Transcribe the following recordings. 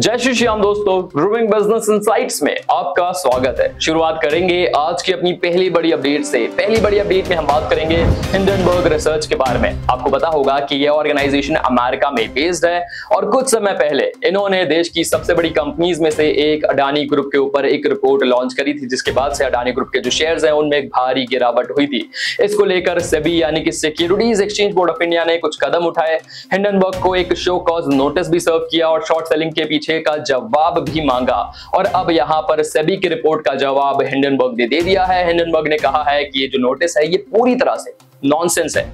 जय श्री श्याम दोस्तों, grooming business insights में आपका स्वागत है। शुरुआत करेंगे आज की अपनी पहली बड़ी अपडेट से। पहली बड़ी अपडेट में हम बात करेंगे हिंडनबर्ग रिसर्च के बारे में। आपको पता होगा कि यह ऑर्गेनाइजेशन अमेरिका में बेस्ड है और कुछ समय पहले इन्होंने देश की सबसे बड़ी कंपनीज में से एक अडानी ग्रुप के ऊपर एक रिपोर्ट लॉन्च करी थी, जिसके बाद से अडानी ग्रुप के जो शेयर्स हैं उनमें एक भारी गिरावट हुई थी। इसको लेकर सेबी यानी कि securities exchange board of India ने कुछ कदम उठाए, हिंडनबर्ग को एक शो कॉज नोटिस भी सर्व किया और शॉर्ट सेलिंग के पीछे का जवाब भी मांगा। और अब यहां पर सेबी की रिपोर्ट का जवाब हिंडनबर्ग ने दे दिया है। हिंडनबर्ग ने कहा है कि ये जो नोटिस है ये पूरी तरह से नॉनसेंस है।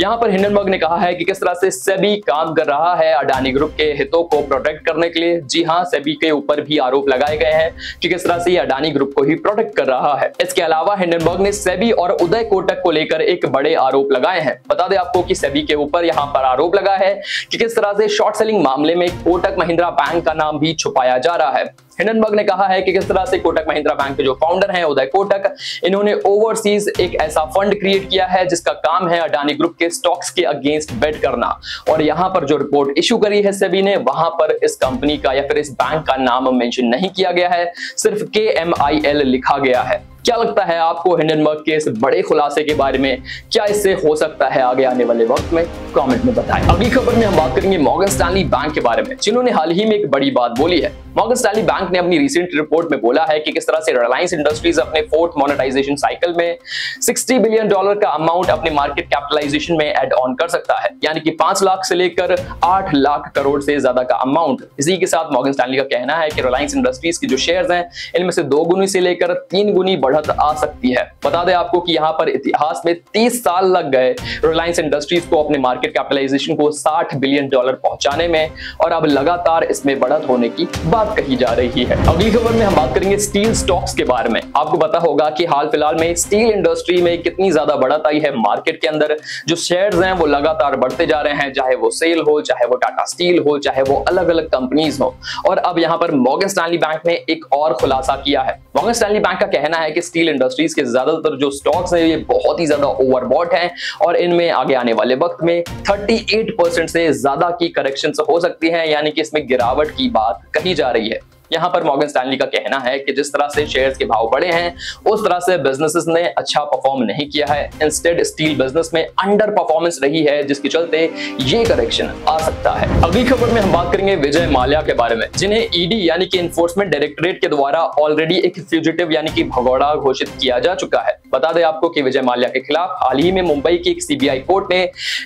यहां पर हिंडनबर्ग ने कहा है कि किस तरह से सेबी काम कर रहा है अडानी ग्रुप के हितों को प्रोटेक्ट करने के लिए। जी हां, सेबी के ऊपर भी आरोप लगाए गए हैं कि किस तरह से ये अडानी ग्रुप को ही प्रोटेक्ट कर रहा है। इसके अलावा हिंडनबर्ग ने सेबी और उदय कोटक को लेकर एक बड़े आरोप लगाए हैं। बता दें आपको कि सेबी के ऊपर यहां पर आरोप लगा है कि किस तरह से शॉर्ट सेलिंग मामले में कोटक महिंद्रा बैंक का नाम भी छुपाया जा रहा है। हिंडनबर्ग ने कहा है कि किस तरह से कोटक महिंद्रा बैंक के जो फाउंडर हैं उदय कोटक, इन्होंने ओवरसीज एक ऐसा फंड क्रिएट किया है जिसका काम है अडानी ग्रुप के स्टॉक्स के अगेंस्ट बेट करना। और यहां पर जो रिपोर्ट इशू करी है सेबी ने, वहां पर इस कंपनी का या फिर इस बैंक का नाम मेंशन नहीं किया गया है, सिर्फ KMIL लिखा गया है। क्या लगता है आपको हिंडनबर्ग के इस बड़े खुलासे के बारे में? क्या इससे हो सकता है आगे आने वाले वक्त में? कमेंट में बताएं। अगली खबर में हम बात करेंगे मॉर्गन स्टैनली बैंक के बारे में, जिन्होंने हाल ही में एक बड़ी बात बोली है। मॉर्गन स्टैनली बैंक ने अपनी रिसेंट रिपोर्ट में बोला है कि किस तरह से रिलायंस इंडस्ट्रीज अपने फोर्थ मोनेटाइजेशन साइकिल में $60 बिलियन का अमाउंट अपने मार्केट कैपिटलाइजेशन में ऐड ऑन कर सकता है, यानी कि 5 लाख से लेकर 8 लाख करोड़ से ज्यादा का अमाउंट। इसी के साथ मॉर्गन स्टैनली का कहना है कि रिलायंस इंडस्ट्रीज के जो शेयर्स हैं इनमें से 2 गुनी से लेकर 3 गुनी बढ़त आ सकती है। बता दें आपको कि यहां पर इतिहास में 30 साल लग गए रिलायंस इंडस्ट्रीज को अपने मार्केट कैपिटलाइजेशन को $60 बिलियन पहुंचाने में, और अब लगातार इसमें बढ़त होने की बात कही जा रही है। अगली खबर में हम बात करेंगे स्टील स्टॉक्स के बारे में। आपको पता होगा कि हाल फिलहाल में स्टील इंडस्ट्री में कितनी ज्यादा बढ़त आई है। मार्केट के अंदर जो शेयर्स हैं वो लगातार बढ़ते जा रहे हैं, चाहे वो सेल हो, चाहे वो टाटा स्टील हो, चाहे वो अलग अलग कंपनीज हो। और अब यहां पर मॉर्गन स्टैनली बैंक ने एक और खुलासा किया है। मॉर्गन स्टैनली बैंक का कहना है कि स्टील इंडस्ट्रीज के ज्यादातर जो स्टॉक्स हैं ये बहुत ही ज्यादा ओवरबॉट हैं और इनमें आगे आने वाले वक्त में 38% से ज्यादा की करेक्शंस हो सकती हैं, यानी कि इसमें गिरावट की बात कही जा रही है। यहां पर मॉर्गन स्टैनली का कहना है कि जिस तरह से शेयर्स के भाव बढ़े हैं उस तरह से बिजनेसेस ने अच्छा परफॉर्म नहीं किया है। इंस्टेड स्टील बिजनेस में अंडर परफॉर्मेंस रही है, जिसके चलते ये करेक्शन आ सकता है। अगली खबर में हम बात करेंगे विजय माल्या के बारे में, जिन्हें ईडी यानी कि एनफोर्समेंट डायरेक्टरेट के द्वारा ऑलरेडी एक फ्यूजिटिव यानी कि भगौड़ा घोषित किया जा चुका है। बता दें आपको कि विजय माल्या के खिलाफ हाल ही में मुंबई की एक CBI कोर्ट ने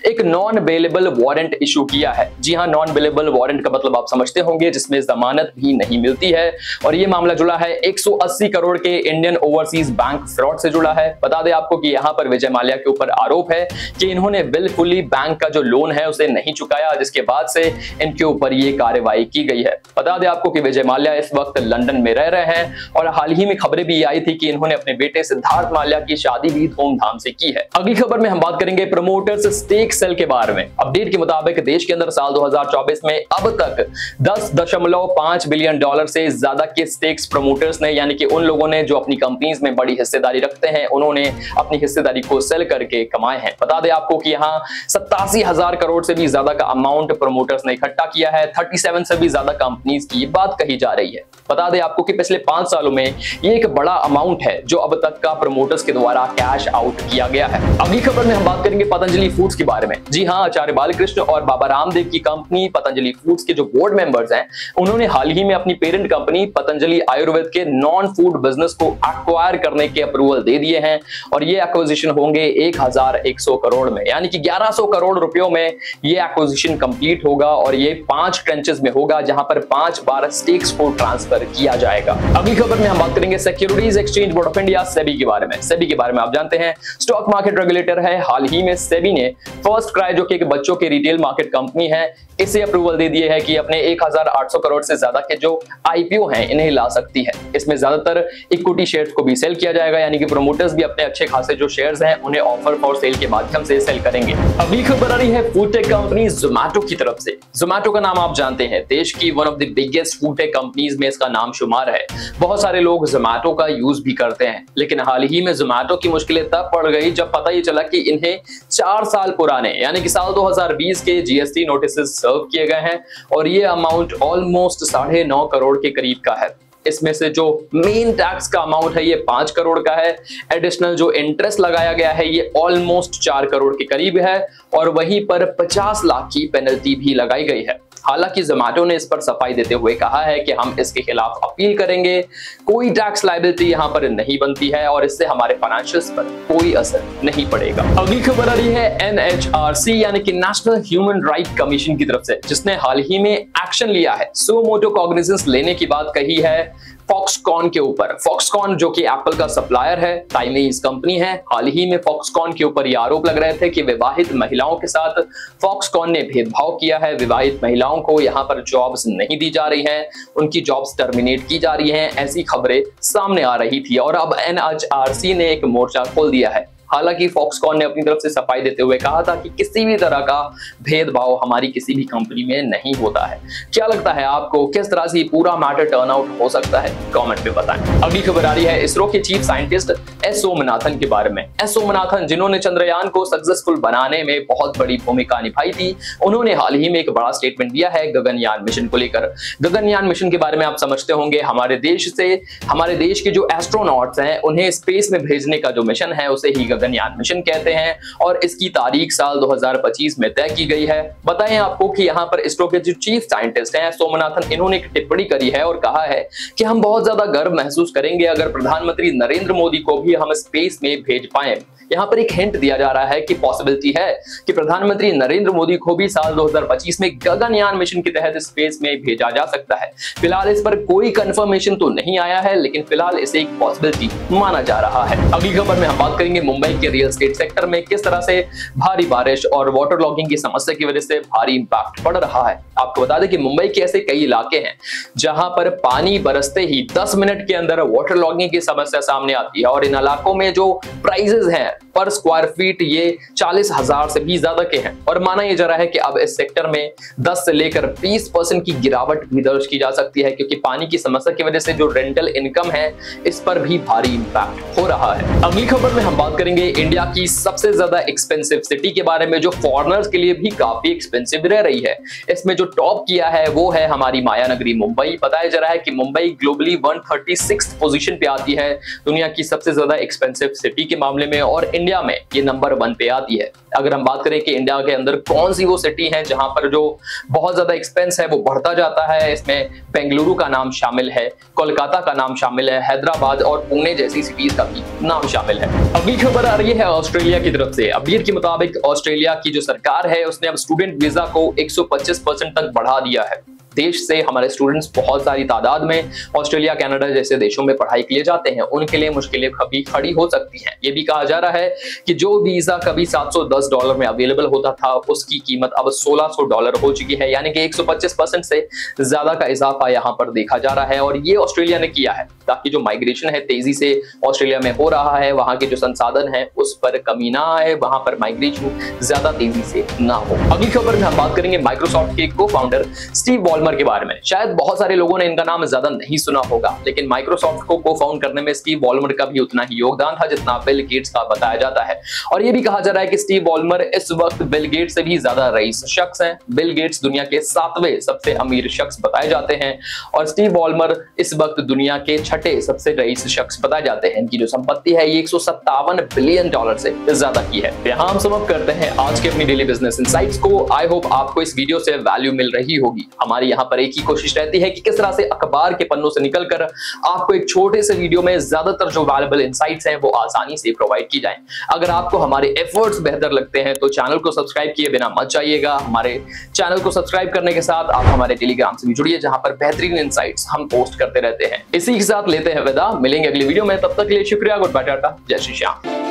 एक नॉन बेलेबल वारंट इशू किया है। जी हां, नॉन बेलेबल वारंट का मतलब आप समझते होंगे, जिसमें जमानत भी नहीं मिलती है। और ये मामला जुड़ा है 180 करोड़ के इंडियन ओवरसीज बैंक फ्रॉड से जुड़ा है। बता दें आपको कि यहां पर विजय माल्या के ऊपर आरोप है कि इन्होंने विलफुली बैंक का जो लोन है उसे नहीं चुकाया, जिसके बाद से इनके ऊपर ये कार्रवाई की गई है। बता दें आपको कि विजय माल्या इस वक्त लंदन में रह रहे हैं और हाल ही में खबरें भी आई थी कि इन्होंने अपने बेटे सिद्धार्थ माल्या की शादी भी धूमधाम से की है। अगली खबर में हम बात करेंगे प्रमोटर्स स्टेक सेल के बारे में। अपडेट के मुताबिक देश के अंदर साल 2024 में अब तक $10.5 बिलियन से ज्यादा के स्टेक्स प्रमोटर्स ने, यानी कि उन लोगों ने जो अपनी कंपनीज में बड़ी हिस्सेदारी रखते हैं, उन्होंने अपनी हिस्सेदारी को सेल करके कमाए हैं। बता दें आपको कि यहां 87,000 करोड़ से भी ज्यादा का अमाउंट प्रमोटर्स ने इकट्ठा किया है। 37 से भी ज्यादा कंपनीज की बात कही जा रही है। बता दें आपको कि पिछले 5 सालों में ये एक बड़ा अमाउंट है जो अब तक का प्रमोटर्स के द्वारा कैश आउट किया गया है। अगली खबर में हम बात करेंगे पतंजलि फूड्स के बारे में। जी हां, आचार्य बालकृष्ण और बाबा रामदेव की कंपनी पतंजलि फूड्स के जो बोर्ड मेंबर्स हैं, उन्होंने हाल ही में अपनी पेरेंट कंपनी पतंजलि आयुर्वेद के नॉन फूड बिजनेस को एक्वायर करने के अप्रूवल दे दिए हैं और ये एक्विजिशन होंगे 1100 करोड़ में, यानी कि 1100 करोड़ रुपयों में ये एक्विजिशन कंप्लीट होगा और ये 5 ट्रेंचेस में होगा, जहां पर 5 बार स्टेक्स को ट्रांसफर किया जाएगा। अगली खबर में हम बात करेंगे securities exchange board of India SEBI के बारे में। सेबी के बारे में आप जानते हैं स्टॉक मार्केट रेगुलेटर है। हाल ही में सेबी ने फर्स्ट क्राई, जो कि एक बच्चों के रिटेल मार्केट कंपनी है, इसे अप्रूवल दे दिए है कि अपने 1800 करोड़ से ज्यादा के जो आईपीओ हैं इन्हें ला सकती है। इसमें ज्यादातर इक्विटी शेयर्स को भी सेल किया जाएगा, यानी कि प्रोमोटर्स भी अपने अच्छे खासे जो शेयर्स हैं उन्हें ऑफर फॉर सेल के माध्यम से सेल करेंगे। अगली खबर आ रही है फूड टेक कंपनी जोमैटो की तरफ से। जोमैटो का नाम आप जानते हैं, देश की one of the biggest food tech companies में इसका नाम शुमार है। बहुत सारे लोग जोमैटो का यूज भी करते हैं, लेकिन हाल ही में जोमैटो की मुश्किलें तब पड़ गई जब पता ये चला कि इन्हें 4 साल पुराने यानी कि साल 2020 के जीएसटी नोटिसेस सर्व किए गए हैं और ये अमाउंट ऑलमोस्ट 9.5 करोड़ के करीब का है। इसमें से जो मेन टैक्स का अमाउंट है ये 5 करोड़ का है, एडिशनल जो इंटरेस्ट लगाया गया है ये ऑलमोस्ट 4 करोड़ के करीब है और वहीं पर 50 लाख की पेनल्टी भी लगाई गई है। हालांकि जोमैटो ने इस पर सफाई देते हुए कहा है कि हम इसके खिलाफ अपील करेंगे, कोई टैक्स लायबिलिटी यहां पर नहीं बनती है और इससे हमारे फाइनेंशियल्स पर कोई असर नहीं पड़ेगा। अगली खबर आ रही है एनएचआरसी यानी कि नेशनल ह्यूमन राइट कमीशन की तरफ से, जिसने हाल ही में एक्शन लिया है, सो मोटो कॉग्निजेंस लेने की बात कही है फॉक्सकॉन के ऊपर। फॉक्सकॉन जो कि एप्पल का सप्लायर है, चाइनीज कंपनी है, हाल ही में फॉक्सकॉन के ऊपर ये आरोप लग रहे थे कि विवाहित महिलाओं के साथ फॉक्सकॉन ने भेदभाव किया है, विवाहित महिलाओं को यहाँ पर जॉब्स नहीं दी जा रही हैं, उनकी जॉब्स टर्मिनेट की जा रही हैं, ऐसी खबरें सामने आ रही थी और अब एनएचआरसी ने एक मोर्चा खोल दिया है। हालांकि फॉक्सकॉन ने अपनी तरफ से सफाई देते हुए कहा था कि किसी भी तरह का भेदभाव हमारी किसी भी कंपनी में नहीं होता है। क्या लगता है आपको, किस तरह से पूरा मैटर टर्न आउट हो सकता है, कमेंट में बताएं। अगली खबर आ रही है इसरो के चीफ साइंटिस्ट एस सोमनाथन के बारे में। एस सोमनाथन जिन्होंने चंद्रयान को सक्सेसफुल बनाने में बहुत बड़ी भूमिका निभाई थी, उन्होंने हाल ही में एक बड़ा स्टेटमेंट दिया है गगनयान मिशन को लेकर। गगनयान मिशन के बारे में आप समझते होंगे, हमारे देश के जो एस्ट्रोनॉट्स हैं उन्हें स्पेस में भेजने का जो मिशन है उसे ही गगनयान मिशन कहते हैं और इसकी तारीख साल 2025 में तय की गई है। बताएं आपको कि यहाँ पर इसरो के जो चीफ साइंटिस्ट हैं सोमनाथन, इन्होंने एक टिप्पणी करी है और कहा है कि हम बहुत ज्यादा गर्व महसूस करेंगे अगर प्रधानमंत्री नरेंद्र मोदी को भी हम स्पेस में भेज पाए। यहाँ पर एक हिंट दिया जा रहा है कि पॉसिबिलिटी है कि प्रधानमंत्री नरेंद्र मोदी को भी साल 2025 में गगनयान मिशन के तहत स्पेस में भेजा जा सकता है। फिलहाल इस पर कोई कंफर्मेशन तो नहीं आया है, लेकिन फिलहाल इसे एक पॉसिबिलिटी माना जा रहा है। अगली खबर में हम बात करेंगे मुंबई के रियल एस्टेट सेक्टर में किस तरह से भारी बारिश और वाटर लॉगिंग की समस्या की वजह से भारी इंपैक्ट पड़ रहा है। आपको बता दें कि मुंबई के ऐसे कई इलाके हैं जहां पर पानी बरसते ही 10 मिनट के अंदर वाटर लॉगिंग की समस्या सामने आती है और इन इलाकों में जो प्राइसेस हैं पर स्क्वायर फीट ये 40,000 से भी ज्यादा के हैं और माना यह जा रहा है कि अब इस सेक्टर में 10 से लेकर 20% की गिरावट भी दर्ज की जा सकती है, क्योंकि पानी की समस्या की वजह से जो रेंटल इनकम है इस पर भी भारी इंपैक्ट हो रहा है। अगली खबर में हम बात करेंगे इंडिया की सबसे ज्यादा एक्सपेंसिव सिटी के बारे में, जो फॉरेनर्स के लिए भी काफी एक्सपेंसिव रह रही है। इसमें जो टॉप किया है वो है हमारी माया नगरी मुंबई। बताया जा रहा है कि मुंबई ग्लोबली 136 पोजीशन पे आती है दुनिया की सबसे ज्यादा एक्सपेंसिव सिटी के मामले में और इंडिया में ये नंबर 1 पे आती है। अगर हम बात करें कि इंडिया के अंदर कौन सी वो सिटी है जहां पर जो बहुत ज्यादा एक्सपेंस है वो बढ़ता जाता है, इसमें बेंगलुरु का नाम शामिल है, कोलकाता का नाम शामिल है, हैदराबाद और पुणे जैसी सिटीज का भी नाम शामिल है। अगली खबर आ रही है ऑस्ट्रेलिया की तरफ से। अपडेट के मुताबिक ऑस्ट्रेलिया की जो सरकार है उसने अब स्टूडेंट वीजा को 125% तक बढ़ा दिया है। देश से हमारे स्टूडेंट्स बहुत सारी तादाद में ऑस्ट्रेलिया, कनाडा जैसे देशों में पढ़ाई के लिए जाते हैं, उनके लिए मुश्किलें कभी खड़ी हो सकती हैं। ये भी कहा जा रहा है कि जो वीजा कभी $710 में अवेलेबल होता था उसकी कीमत अब $1,600 हो चुकी है, यानी कि 125% से ज्यादा का इजाफा यहाँ पर देखा जा रहा है और ये ऑस्ट्रेलिया ने किया है ताकि जो माइग्रेशन है तेजी से ऑस्ट्रेलिया में हो रहा है, वहां के जो संसाधन है उस पर कमी ना आए, वहां पर माइग्रेशन ज्यादा तेजी से ना हो। अगली खबर में हम बात करेंगे माइक्रोसॉफ्ट के को फाउंडर स्टीव वॉलमर के बारे में। शायद बहुत सारे लोगों ने इनका नाम ज्यादा नहीं सुना होगा, लेकिन माइक्रोसॉफ्ट को फाउंड करने में स्टीव वॉलमर का भी उतना ही योगदान था जितना बिल गेट्स का बताया जाता है। और ये भी कहा जा रहा है कि स्टीव वॉलमर इस वक्त बिल गेट्स से भी ज्यादा रईस शख्स हैं। बिल गेट्स दुनिया के 7वें सबसे अमीर शख्स बताए जाते हैं और स्टीव वॉलमर इस वक्त दुनिया के 6ठे सबसे रईस शख्स बताए जाते हैं। इनकी जो संपत्ति है ये $157 बिलियन से ज्यादा की है। यहाँ हम समाप्त करते हैं आज के अपनी डेली बिजनेस इनसाइट्स को। आई होप आपको इस वीडियो से वैल्यू मिल रही होगी। हमारी यहाँ पर एक ही कोशिश रहती है कि किस तरह से अखबार के पन्नों से निकलकर आपको एक छोटे से वीडियो में ज्यादातर जो वैल्यूएबल इनसाइट्स हैं वो आसानी से प्रोवाइड की जाएं। अगर आपको हमारे एफर्ट्स बेहतर लगते हैं तो चैनल को सब्सक्राइब किए बिना मत जाइएगा। हमारे चैनल को सब्सक्राइब करने के साथ आप हमारे टेलीग्राम से भी जुड़िए, जहां पर बेहतरीन इनसाइट्स हम पोस्ट करते रहते हैं। इसी के साथ लेते हैं विदा, मिलेंगे अगली वीडियो में। तब तक के लिए शुक्रिया, गुड बाय, टाटा, जय श्री श्याम।